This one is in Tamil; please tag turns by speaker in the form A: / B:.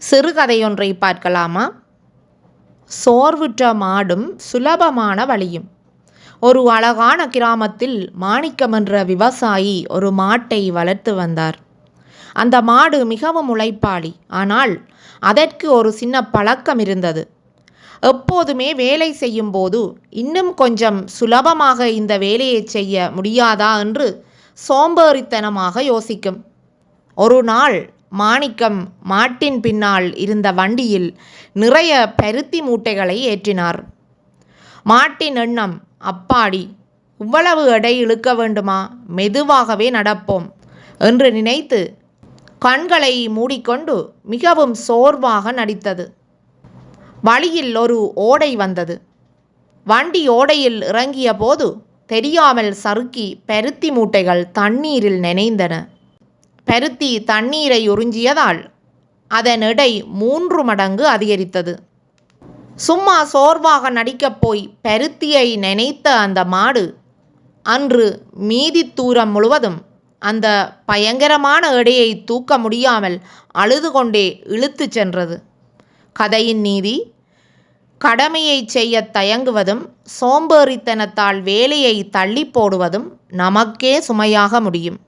A: சிறுகதையொன்றை பார்க்கலாமா? சோர்வுற்ற மாடும் சுலபமான வழியும். ஒரு அழகான கிராமத்தில் மாணிக்கம் என்ற விவசாயி ஒரு மாட்டை வளர்த்து வந்தார். அந்த மாடு மிகவும் உழைப்பாளி. ஆனால் அதற்கு ஒரு சின்ன பழக்கம் இருந்தது. எப்போதுமே வேலை செய்யும் போது இன்னும் கொஞ்சம் சுலபமாக இந்த வேலையை செய்ய முடியாதா என்று சோம்பேறித்தனமாக யோசிக்கும். ஒரு நாள் மாணிக்கம் மாட்டின் பின்னால் இருந்த வண்டியில் நிறைய பருத்தி மூட்டைகளை ஏற்றினார். மாட்டின் எண்ணம், அப்பாடி, இவ்வளவு எடை இழுக்க வேண்டுமா, மெதுவாகவே நடப்போம் என்று நினைத்து கண்களை மூடிக்கொண்டு மிகவும் சோர்வாக நடித்தது. வழியில் ஒரு ஓடை வந்தது. வண்டி ஓடையில் இறங்கிய போது தெரியாமல் சறுக்கி பருத்தி மூட்டைகள் தண்ணீரில் நனைந்தன. பருத்தி தண்ணீரை உறிஞ்சியதால் அதன் எடை 3 மடங்கு அதிகரித்தது. சும்மா சோர்வாக நடிக்கப் போய் பருத்தியை நினைத்த அந்த மாடு அன்று மீதி தூரம் முழுவதும் அந்த பயங்கரமான எடையை தூக்க முடியாமல் அழுது கொண்டே இழுத்துச் சென்றது. கதையின் நீதி: கடமையை செய்ய தயங்குவதும் சோம்பேறித்தனத்தால் வேலையை தள்ளி போடுவதும் நமக்கே சுமையாக முடியும்.